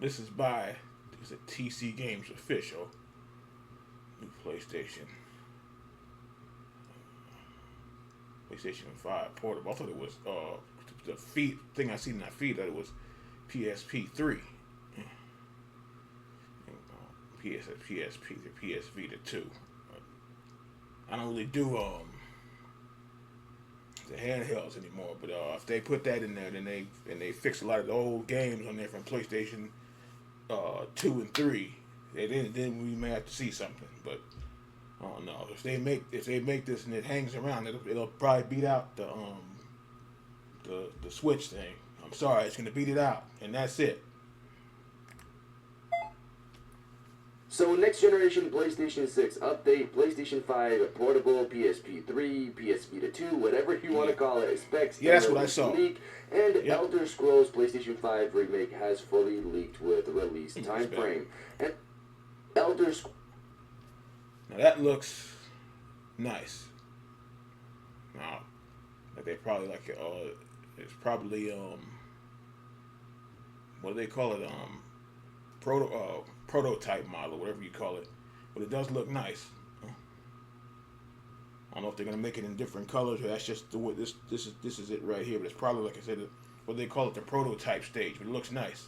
This is by, it's a TC Games official. New PlayStation 5 portable. I thought it was the feed thing I seen in that feed that it was PSP3. PSP, the PS Vita 2. I don't really do the handhelds anymore, but if they put that in there, then they fix a lot of the old games on there from PlayStation 2 and 3. Then we may have to see something, but I don't know. If they make this and it hangs around, it'll probably beat out the Switch thing. I'm sorry, it's gonna beat it out, and that's it. So next generation PlayStation 6 update, PlayStation 5 portable, PSP 3, PS Vita 2, whatever you want to call it, specs. Yeah, that's what I saw. Leak, and Elder Scrolls PlayStation 5 remake has fully leaked with release time frame. And Elder Scrolls. Now that looks nice. Now, like they probably it's probably what do they call it? Prototype model, whatever you call it, but it does look nice. I don't know if they're gonna make it in different colors or that's just the way this is it right here. But it's probably, like I said, what they call it, the prototype stage. But it looks nice.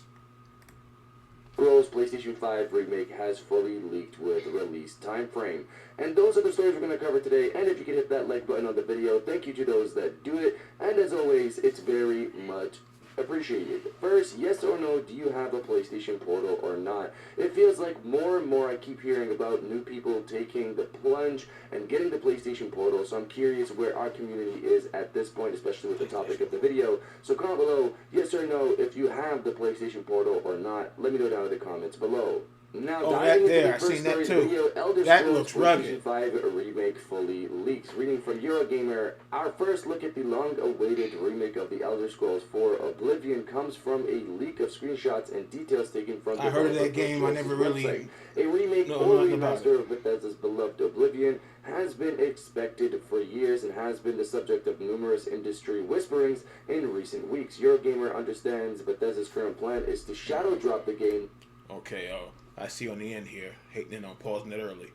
Scrolls PlayStation 5 remake has fully leaked with release time frame. And those are the stories we're going to cover today. And if you could hit that like button on the video, thank you to those that do it. And as always, it's very much appreciated. First, yes or no, do you have a PlayStation Portal or not? It feels like more and more I keep hearing about new people taking the plunge and getting the PlayStation Portal, so I'm curious where our community is at this point, especially with the topic of the video. So comment below, yes or no, if you have the PlayStation Portal or not. Let me know down in the comments below. Now, that there, I seen that too. Video, Elder that Scrolls looks rugged. 5 remake fully leaks. Reading from Eurogamer, our first look at the long-awaited remake of the Elder Scrolls 4 Oblivion comes from a leak of screenshots and details taken from the I heard of that game. I never really. Website. A remake or remaster of Bethesda's beloved Oblivion has been expected for years and has been the subject of numerous industry whisperings in recent weeks. Eurogamer understands Bethesda's current plan is to shadow drop the game. Okay, I see on the end here, hating on pausing it early.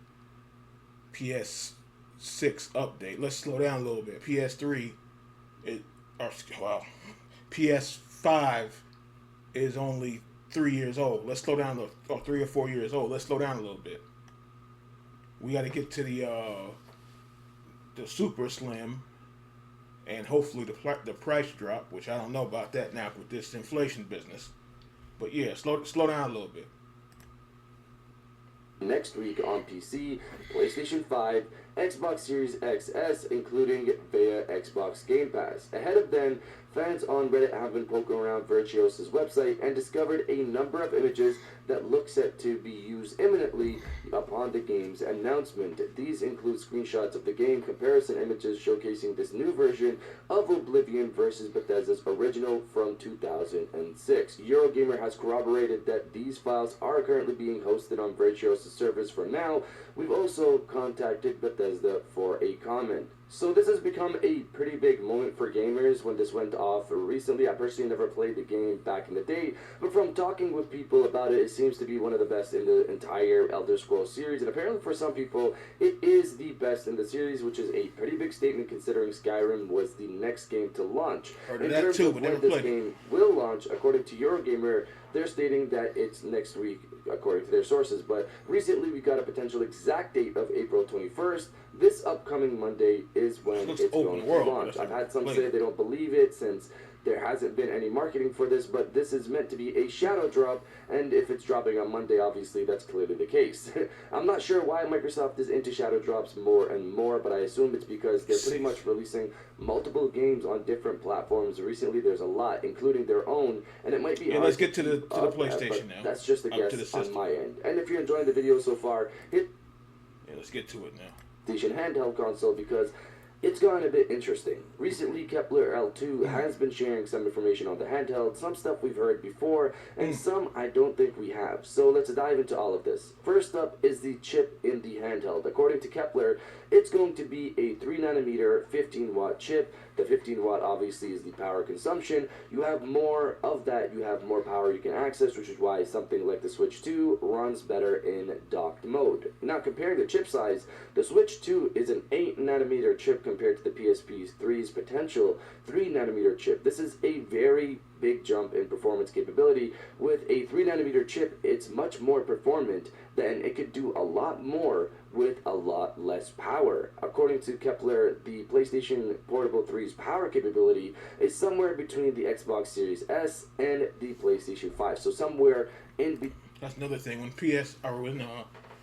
PS6 update. Let's slow down a little bit. PS3, PS5 is only 3 years old. Let's slow down a little, 3 or 4 years old. Let's slow down a little bit. We got to get to the Super Slim, and hopefully the price drop, which I don't know about that now with this inflation business. But yeah, slow down a little bit. Next week on PC, PlayStation 5, Xbox Series XS, including via Xbox Game Pass. Ahead of then, fans on Reddit have been poking around Virtuos's website and discovered a number of images that look set to be used imminently upon the game's announcement. These include screenshots of the game, comparison images showcasing this new version of Oblivion versus Bethesda's original from 2006. Eurogamer has corroborated that these files are currently being hosted on Virtuos's servers for now. We've also contacted Bethesda for a comment. So this has become a pretty big moment for gamers when this went off recently. I personally never played the game back in the day, but from talking with people about it, it seems to be one of the best in the entire Elder Scrolls series, and apparently for some people, it is the best in the series, which is a pretty big statement considering Skyrim was the next game to launch. In terms of when this game will launch, according to Eurogamer, they're stating that it's next week, according to their sources, but recently we got a potential exact date of April 21st. This upcoming Monday is when it's going to launch. I've had some say they don't believe it since there hasn't been any marketing for this, but this is meant to be a shadow drop, and if it's dropping on Monday, obviously that's clearly the case. I'm not sure why Microsoft is into shadow drops more and more, but I assume it's because they're pretty much releasing multiple games on different platforms. Recently, there's a lot, including their own, and it might be hard let's get to the PlayStation now. That's just a guess on my end. And if you're enjoying the video so far, hit let's get to it now. PlayStation handheld console because it's gone a bit interesting. Recently, Kepler L2 has been sharing some information on the handheld, some stuff we've heard before, and some I don't think we have. So let's dive into all of this. First up is the chip in the handheld. According to Kepler, it's going to be a 3nm 15-watt chip The 15 watt obviously is the power consumption. You have more of that, you have more power you can access, which is why something like the Switch 2 runs better in docked mode. Now, comparing the chip size, the Switch 2 is an 8nm chip compared to the PSP 3's potential 3nm chip. This is a very big jump in performance capability. With a 3nm chip, it's much more performant, then it could do a lot more with a lot less power. According to Kepler, the PlayStation Portable 3's power capability is somewhere between the Xbox Series S and the PlayStation 5. So somewhere in between. That's another thing. When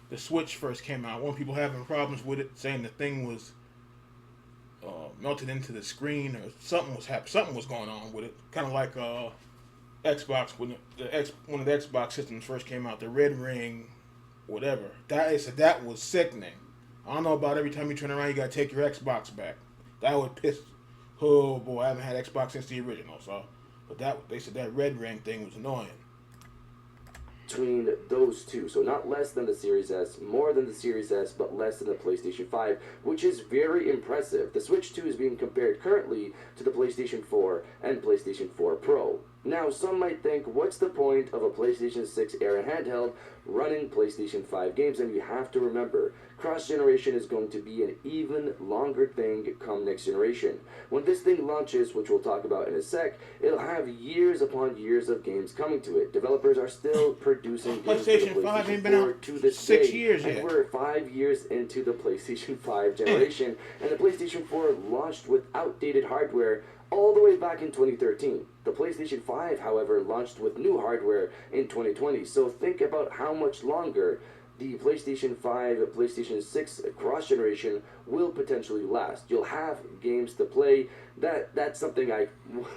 the Switch first came out, one people having problems with it, saying the thing was melted into the screen, or something was happening. Something was going on with it. Kind of like Xbox when one of the Xbox systems first came out, the red ring, whatever. That was sickening. I don't know about every time you turn around, you gotta take your Xbox back. That would piss. Oh boy, I haven't had Xbox since the original. But they said that red ring thing was annoying. Between those two, so not less than the Series S, more than the Series S, but less than the PlayStation 5, which is very impressive. The Switch 2 is being compared currently to the PlayStation 4 and PlayStation 4 Pro. Now, some might think, what's the point of a PlayStation 6 era handheld running PlayStation 5 games? And you have to remember, cross-generation is going to be an even longer thing come next generation. When this thing launches, which we'll talk about in a sec, it'll have years upon years of games coming to it. Developers are still producing games for the PlayStation 5 ain't been out to this 6 day, years and yet. we're 5 years into the PlayStation 5 generation, and the PlayStation 4 launched with outdated hardware all the way back in 2013. The PlayStation 5, however, launched with new hardware in 2020. So think about how much longer the PlayStation 5, PlayStation 6 cross-generation will potentially last. You'll have games to play. That's something I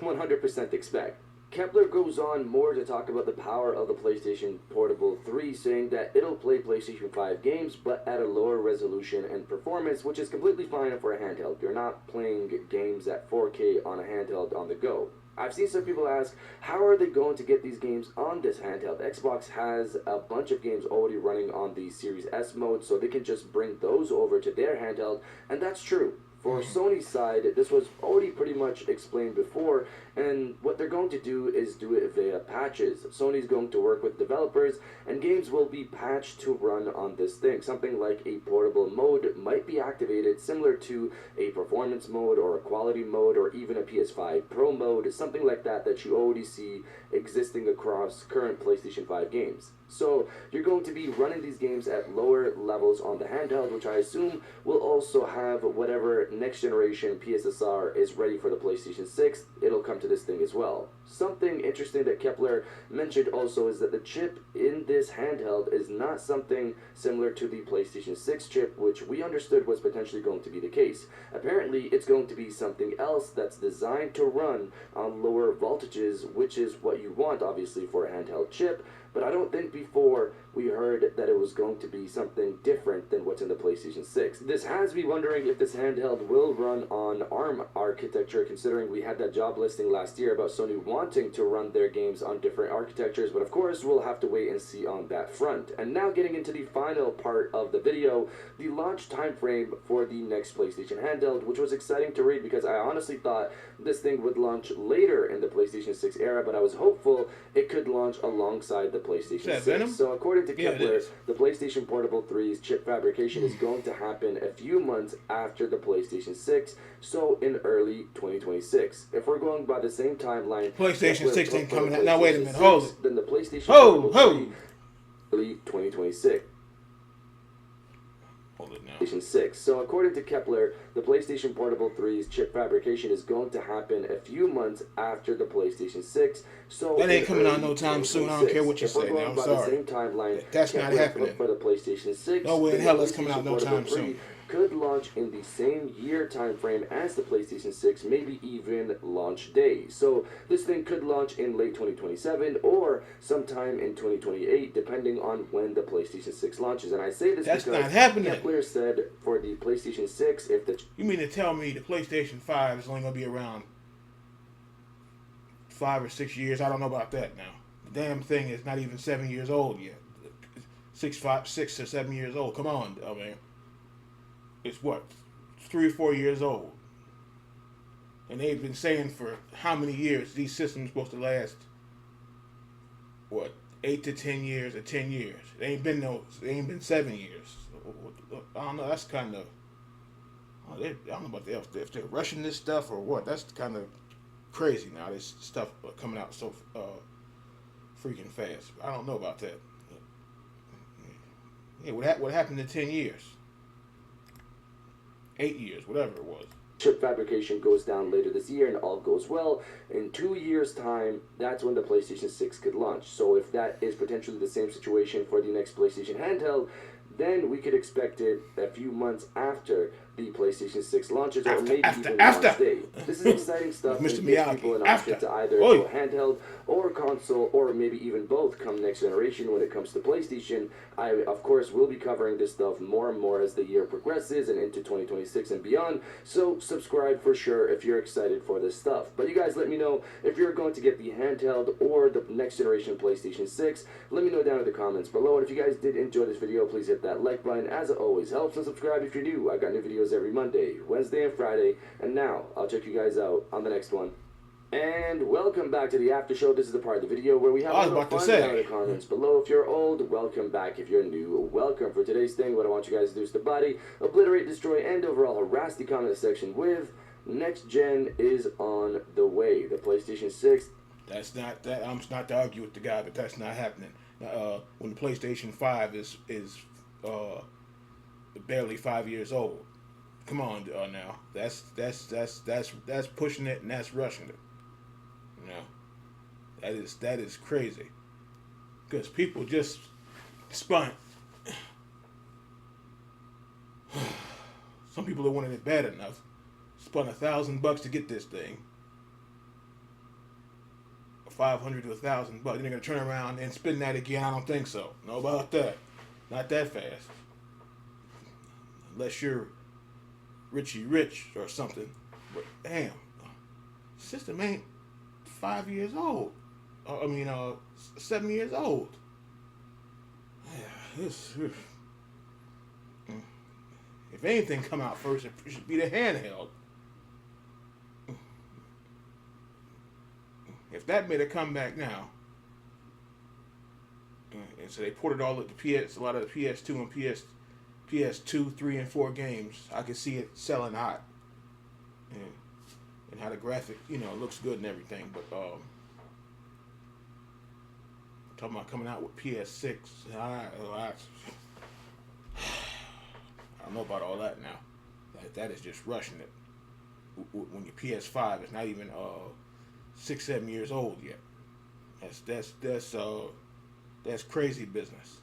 100% expect. Kepler goes on more to talk about the power of the PlayStation Portable 3, saying that it'll play PlayStation 5 games, but at a lower resolution and performance, which is completely fine for a handheld. You're not playing games at 4K on a handheld on the go. I've seen some people ask, how are they going to get these games on this handheld? Xbox has a bunch of games already running on the Series S mode, so they can just bring those over to their handheld, and that's true. For Sony's side, this was already pretty much explained before, and what they're going to do is do it via patches. Sony's going to work with developers, and games will be patched to run on this thing. Something like a portable mode might be activated, similar to a performance mode or a quality mode or even a PS5 Pro mode, something like that you already see existing across current PlayStation 5 games. So you're going to be running these games at lower levels on the handheld, which I assume will also have whatever next generation PSSR is ready for the PlayStation 6. It'll come to this thing as well. Something interesting that Kepler mentioned also is that the chip in this handheld is not something similar to the PlayStation 6 chip, which we understood was potentially going to be the case. Apparently, it's going to be something else that's designed to run on lower voltages, which is what you want, obviously, for a handheld chip. But I don't think before we heard that it was going to be something different than what's in the PlayStation 6. This has me wondering if this handheld will run on ARM architecture, considering we had that job listing last year about Sony wanting to run their games on different architectures, but of course we'll have to wait and see on that front. And now getting into the final part of the video, the launch time frame for the next PlayStation handheld, which was exciting to read because I honestly thought this thing would launch later in the PlayStation 6 era, but I was hopeful it could launch alongside the PlayStation 6. Venom? So according to Yeah, Kepler, the PlayStation Portable 3's chip fabrication is going to happen a few months after the PlayStation 6, so in early 2026. If we're going by the same timeline, PlayStation Kepler 6 put ain't for the coming out. Now wait a PlayStation minute, hold 6, it. Then the PlayStation Ho, Portable ho. 3, early 2026. Hold it now. PlayStation 6. So according to Kepler, the PlayStation Portable 3's chip fabrication is going to happen a few months after the PlayStation 6. So That ain't in coming out early no time soon. I don't care what you if we're say going now. I'm by sorry. the same timeline, That's not Kepler happening. put for the PlayStation 6. No way in then hell the that's coming out no PlayStation time Portable 3 soon. could launch in the same year time frame as the PlayStation 6, maybe even launch day. So this thing could launch in late 2027 or sometime in 2028, depending on when the PlayStation 6 launches. And I say this That's because not happening. Kepler said for the PlayStation 6, if the You mean to tell me the PlayStation 5 is only going to be around 5 or 6 years? I don't know about that now. The damn thing is not even 7 years old yet. 6 or 7 years old. Come on, man. It's what? 3 or 4 years old. And they've been saying for how many years these systems supposed to last? What, 8 to 10 years or 10 years? They ain't been 7 years. I don't know. That's kind of. I don't know about if they're rushing this stuff or what. That's kind of crazy now. This stuff coming out so freaking fast. I don't know about that. Yeah, what happened in 10 years? 8 years, whatever it was. Chip fabrication goes down later this year and all goes well, in 2 years' time, that's when the PlayStation 6 could launch. So if that is potentially the same situation for the next PlayStation handheld, then we could expect it a few months after the PlayStation 6 launches, or maybe even launch day. This is exciting stuff, and it gives people an option to either go handheld or console, or maybe even both come next generation when it comes to PlayStation. I, of course, will be covering this stuff more and more as the year progresses and into 2026 and beyond, so subscribe for sure if you're excited for this stuff. But you guys let me know if you're going to get the handheld or the next generation PlayStation 6. Let me know down in the comments below, and if you guys did enjoy this video, please hit that like button, as it always helps, and subscribe if you're new. I got new videos every Monday, Wednesday, and Friday, and now I'll check you guys out on the next one. And welcome back to the after show. This is the part of the video where we have a little fun down in the comments below. If you're old, welcome back. If you're new, welcome. For today's thing, what I want you guys to do is to body, obliterate, destroy, and overall harass the comment section with next gen is on the way. The PlayStation 6. That's not that. I'm not to argue with the guy, but that's not happening. When the PlayStation 5 is barely 5 years old. Come on, now. That's pushing it, and that's rushing it. You know, that is crazy. Because people just spun. Some people that wanted it bad enough spun $1,000 to get this thing. $500 to $1,000. Then they're gonna turn around and spend that again. I don't think so. No about that. Not that fast. Unless you're Richie Rich or something. But damn, system ain't 5 years old. 7 years old. If anything come out first, it should be the handheld. If that made a comeback now, and so they ported all of the a lot of the PS2 and PS2, 3, and 4 games, I could see it selling hot, and how the graphic, looks good and everything. But talking about coming out with PS6, I don't know about all that now. That is just rushing it. When your PS5 is not even 6-7 years old yet. That's crazy business.